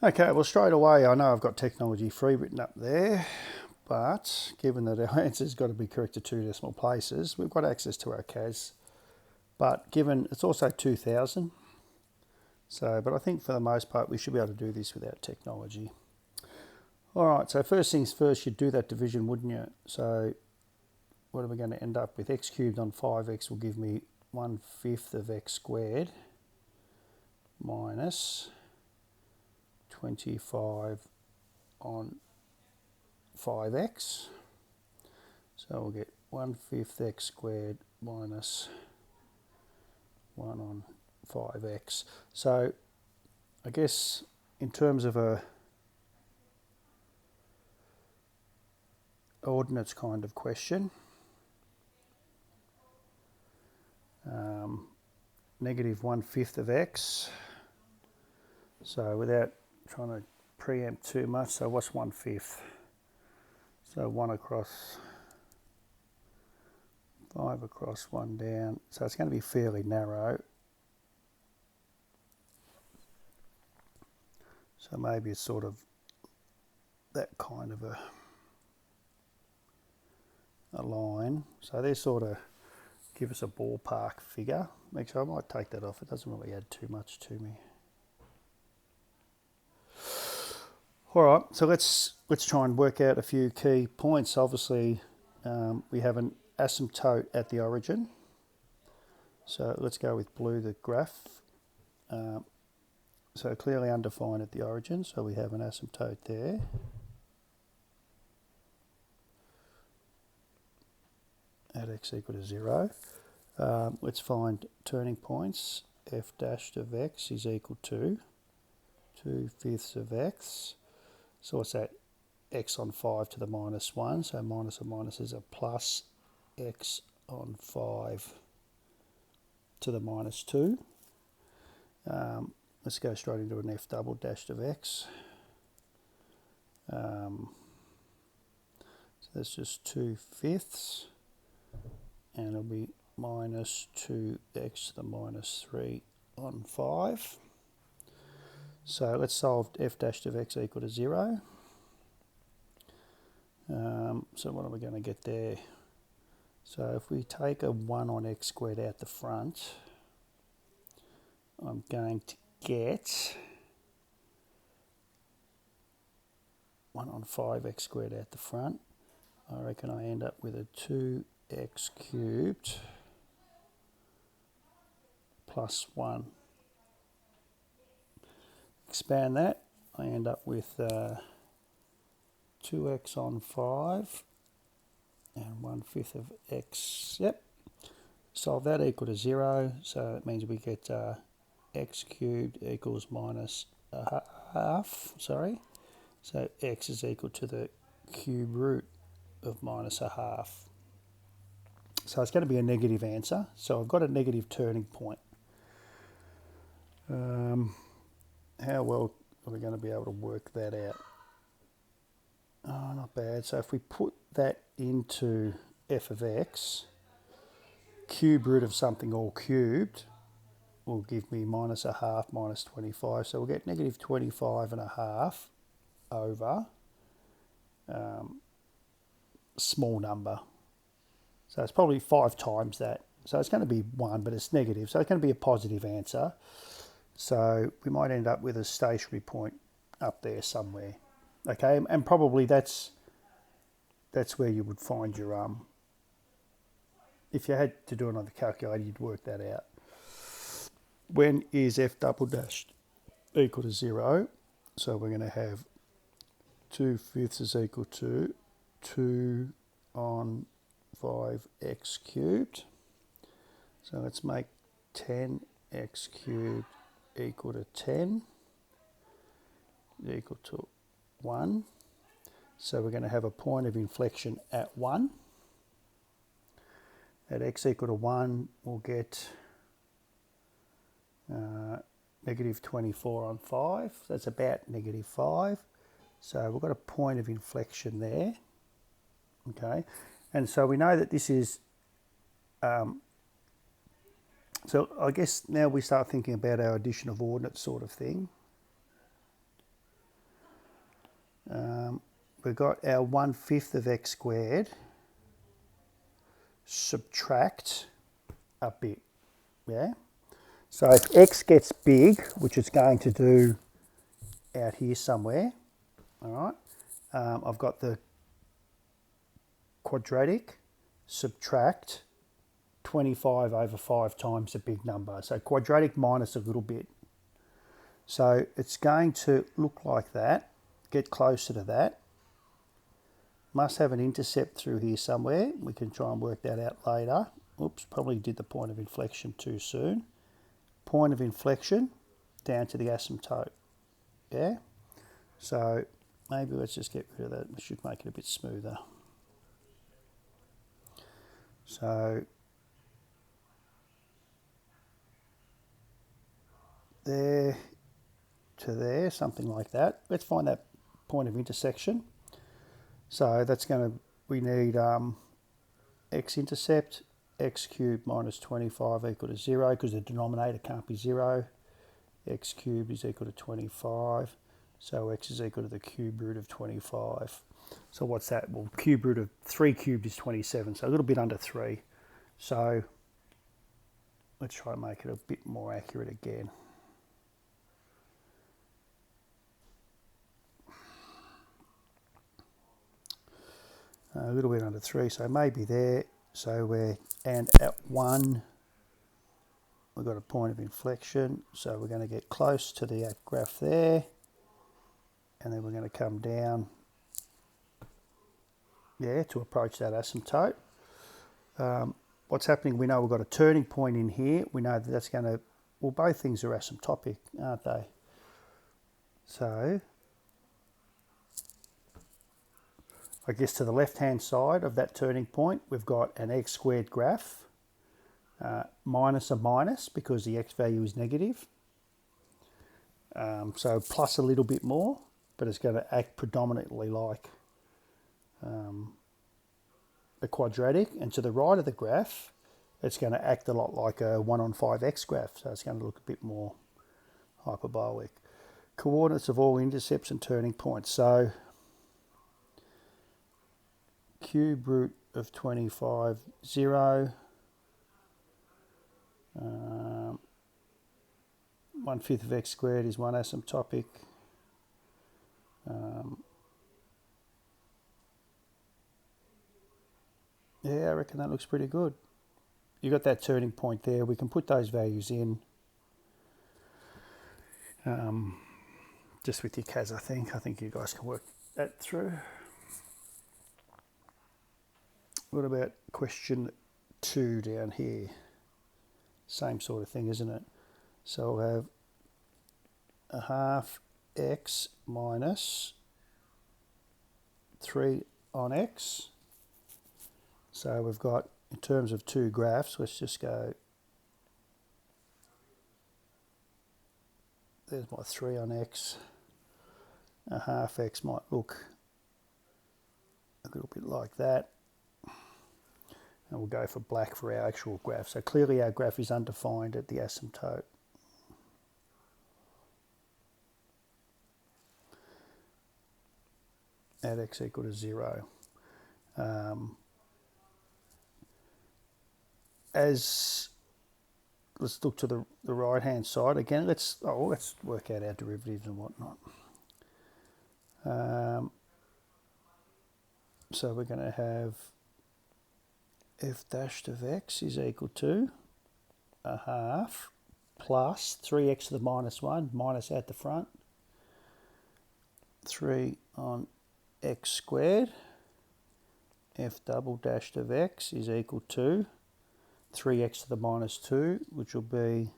Okay, well straight away I know I've got technology free written up there, but given that our answer's got to be correct to 2 decimal places, we've got access to our CAS. But given it's also 2000, but I think for the most part we should be able to do this without technology. All right, so first things first, you'd do that division, wouldn't you? So what are we going to end up with? X cubed on 5x will give me 1/5 of x squared minus 25 on 5x. So we'll get 1/5 x squared minus 1 on 5x. So I guess in terms of a ordinates kind of question, negative 1/5 of x. So without trying to preempt too much, so what's 1/5? So 1 across, 5 across, 1 down. So it's going to be fairly narrow. So maybe it's sort of that kind of a line. So they sort of give us a ballpark figure. Actually, I might take that off. It doesn't really add too much to me. All right, so let's try and work out a few key points. Obviously, we have an asymptote at the origin. So let's go with blue, the graph. So clearly undefined at the origin, so we have an asymptote there. At x equal to 0. Let's find turning points. F dashed of x is equal to 2/5 of x. So what's that? X on 5 to the minus 1. So minus of minus is a plus x on 5 to the minus 2. Let's go straight into an F double dashed of x. So that's just 2/5. And it'll be minus 2x to the minus 3 on 5. So let's solve f dash of x equal to 0. So what are we going to get there? So if we take a 1 on x squared out the front, I'm going to get 1 on 5x squared out the front. I reckon I end up with a 2x cubed plus 1. Expand that, I end up with 2x on 5 and 1/5 of x. Yep. Solve that equal to 0, so it means we get x cubed equals minus a half, sorry. So x is equal to the cube root of minus a half. So it's going to be a negative answer. So I've got a negative turning point. How well are we going to be able to work that out? Oh, not bad. So if we put that into f of x, cube root of something all cubed will give me minus a half minus 25. So we'll get negative 25 and a half over small number. So it's probably 5 times that. So it's going to be 1, but it's negative. So it's going to be a positive answer. So we might end up with a stationary point up there somewhere. Okay, and probably that's where you would find your if you had to do it on the calculator, you'd work that out. When is f double dashed equal to 0? So we're going to have 2/5 is equal to 2 on 5x cubed. So let's make 10x cubed equal to 10 equal to 1. So we're going to have a point of inflection at 1. At x equal to 1, we'll get negative 24 on 5. That's about negative 5. So we've got a point of inflection there. Okay, and so we know that this is so I guess now we start thinking about our addition of ordinates sort of thing. We've got our 1/5 of x squared, subtract a bit, yeah? So if x gets big, which it's going to do out here somewhere, all right, I've got the quadratic, subtract 25 over 5 times a big number. So quadratic minus a little bit. So it's going to look like that, get closer to that. Must have an intercept through here somewhere. We can try and work that out later. Oops, probably did the point of inflection too soon. Point of inflection down to the asymptote. Yeah? So maybe let's just get rid of that. We should make it a bit smoother. So there to there, something like that. Let's find that point of intersection. So that's going to, we need x-intercept, x cubed minus 25 equal to 0, because the denominator can't be 0. X cubed is equal to 25, so x is equal to the cube root of 25. So what's that? Well, cube root of 3 cubed is 27, so a little bit under 3. So let's try and make it a bit more accurate again. A little bit under 3, so maybe there. So we're, and at 1, we've got a point of inflection, so we're going to get close to the graph there, and then we're going to come down, yeah, to approach that asymptote. What's happening, we know we've got a turning point in here. We know that that's going to, well, both things are asymptotic, aren't they? So I guess to the left-hand side of that turning point, we've got an x squared graph, minus a minus because the x value is negative. So plus a little bit more, but it's going to act predominantly like a quadratic. And to the right of the graph, it's going to act a lot like a 1/5x graph. So it's going to look a bit more hyperbolic. Coordinates of all intercepts and turning points. So cube root of 25, 0. 1/5 of x squared is 1 asymptotic. Yeah, I reckon that looks pretty good. You got that turning point there. We can put those values in just with your CAS, I think. I think you guys can work that through. What about question 2 down here? Same sort of thing, isn't it? So we'll have a half x minus 3 on x. So we've got, in terms of two graphs, let's just go, there's my 3 on x. A half x might look a little bit like that. And we'll go for black for our actual graph. So clearly our graph is undefined at the asymptote. At x equal to 0. As let's look to the right hand side again. Let's work out our derivatives and whatnot. So we're going to have f dashed of x is equal to a half plus 3x to the minus 1, minus out the front, 3 on x squared. F double dashed of x is equal to 3x to the minus 2, which will be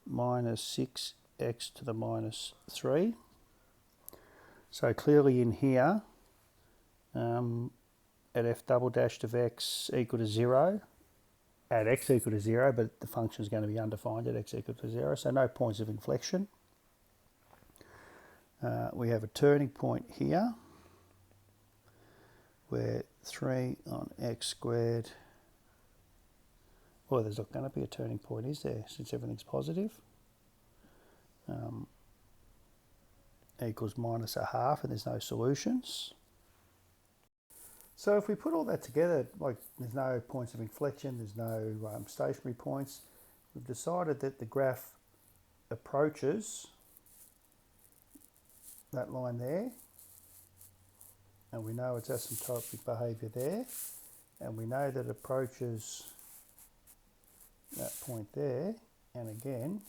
minus 6x to the minus 3. So clearly in here, at f double dashed of x equal to 0, at x equal to 0, but the function is going to be undefined at x equal to 0, so no points of inflection. We have a turning point here, where 3 on x squared, well, there's not going to be a turning point, is there, since everything's positive? equals minus a half, and there's no solutions. So if we put all that together, like there's no points of inflection, there's no stationary points, we've decided that the graph approaches that line there, and we know it's asymptotic behaviour there, and we know that it approaches that point there, and again,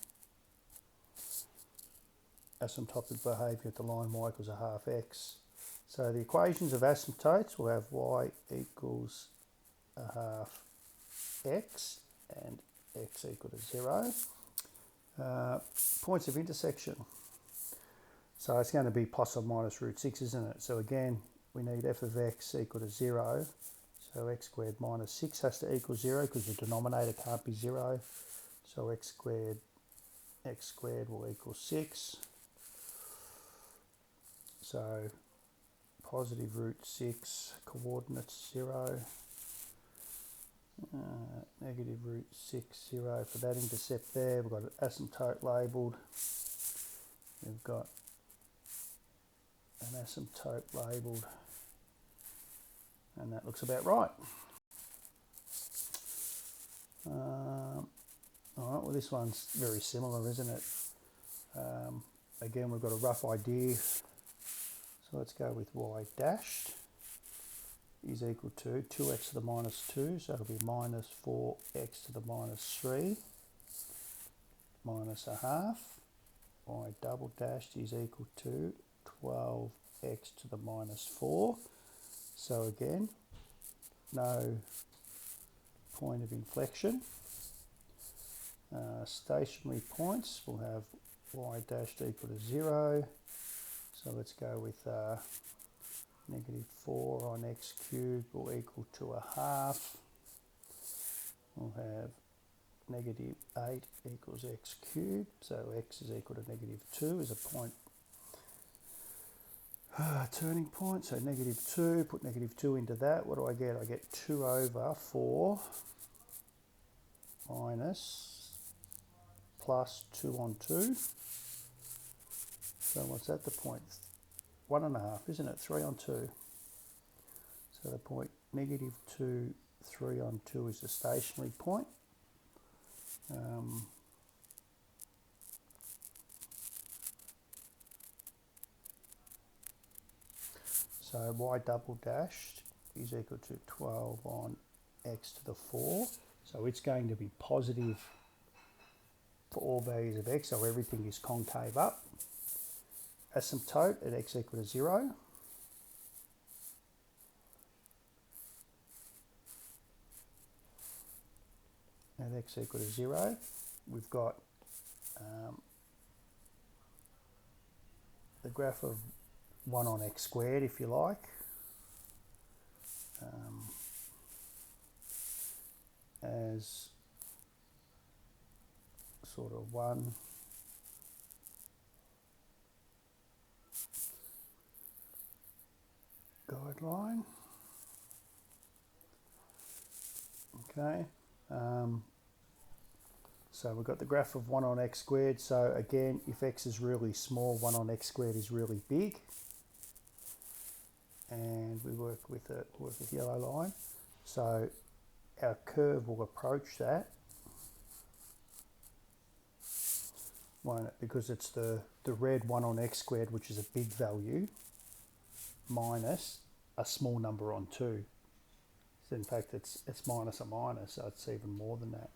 asymptotic behaviour at the line y equals a half x. So the equations of asymptotes will have y equals a half x and x equal to 0. Points of intersection. So it's going to be plus or minus root 6, isn't it? So again, we need f of x equal to 0. So x squared minus 6 has to equal 0 because the denominator can't be 0. So x squared will equal 6. So positive root 6, coordinates 0. Negative root 6, 0 for that intercept there. We've got an asymptote labelled. We've got an asymptote labelled, and that looks about right. All right, well this one's very similar, isn't it? Again, we've got a rough idea. So let's go with y dashed is equal to 2x to the minus 2, so it'll be minus 4x to the minus 3 minus a half. Y double dashed is equal to 12x to the minus 4. So again, no point of inflection. Stationary points will have y dashed equal to 0. So let's go with negative 4 on x cubed will equal to a half. We'll have negative 8 equals x cubed. So x is equal to negative 2 is a point, turning point. So negative 2, put negative 2 into that. What do I get? I get 2 over 4 minus plus 2 on 2. So what's that? The point 1.5, isn't it? 3 on 2. So the point negative 2, 3 on 2 is the stationary point. So y double dashed is equal to 12 on x to the 4. So it's going to be positive for all values of x, so everything is concave up. Asymptote at x equal to 0. At x equal to 0, we've got the graph of 1 on x squared, if you like. As sort of one guideline. Okay. So we've got the graph of 1 on x squared. So again, if x is really small, 1 on x squared is really big. And we work with yellow line. So our curve will approach that, won't it? Because it's the red 1 on x squared, which is a big value, minus a small number on 2. So in fact, it's minus a minus, so it's even more than that.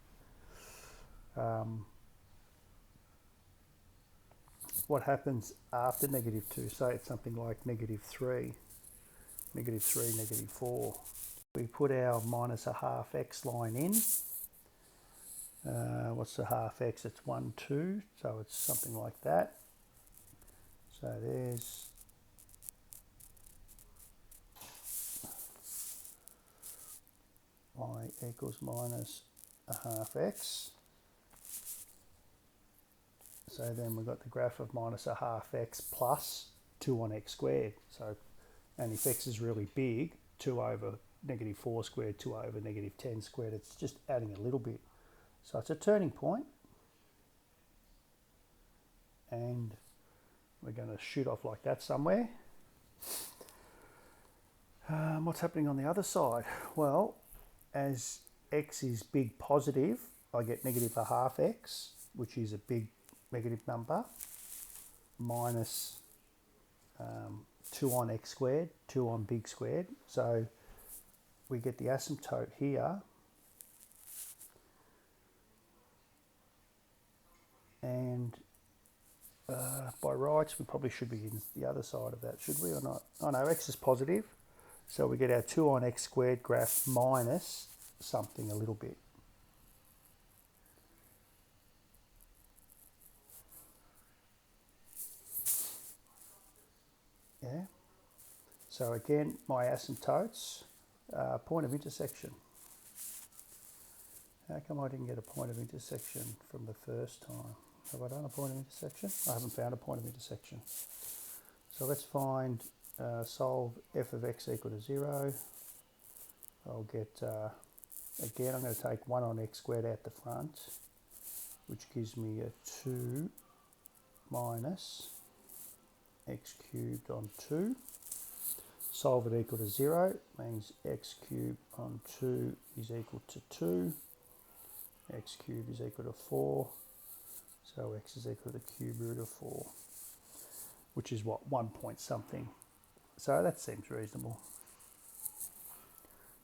What happens after negative 2? Say it's something like negative 3, negative 3, negative 4. We put our minus a half x line in. What's the half x? It's 1, 2, so it's something like that. So there's y equals minus a half x. So then we've got the graph of minus a half x plus 2 on x squared. So, and if x is really big, 2 over negative 4 squared, 2 over negative 10 squared, it's just adding a little bit. So it's a turning point, and We're going to shoot off like that somewhere. What's happening on the other side? Well, as x is big positive, I get negative a half x, which is a big negative number, minus 2 on x squared, 2 on big squared. So we get the asymptote here, and by rights we probably should be in the other side of that, should we or not? Oh no, x is positive, so we get our 2 on x squared graph minus something a little bit. Yeah. So again, my asymptotes, point of intersection. How come I didn't get a point of intersection from the first time? Have I done a point of intersection? I haven't found a point of intersection. So let's find, solve f of x equal to 0. I'll get, again, I'm going to take 1 on x squared out the front, which gives me a 2 minus x cubed on 2. Solve it equal to 0 means x cubed on 2 is equal to 2. X cubed is equal to 4. So x is equal to the cube root of 4, which is what, 1 point something. So that seems reasonable.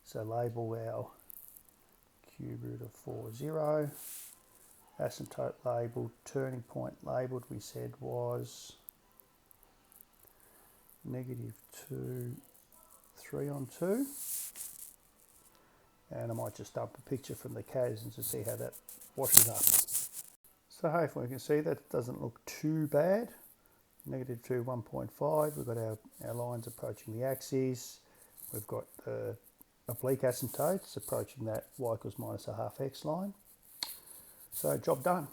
So label our cube root of 4 0. Asymptote labelled, turning point labelled, we said was negative 2, 3 on 2. And I might just dump a picture from the CAS and to see how that washes up. So hopefully we can see that doesn't look too bad. Negative 2, 1.5. We've got our lines approaching the axes. We've got the oblique asymptotes approaching that y equals minus a half x line. So job done.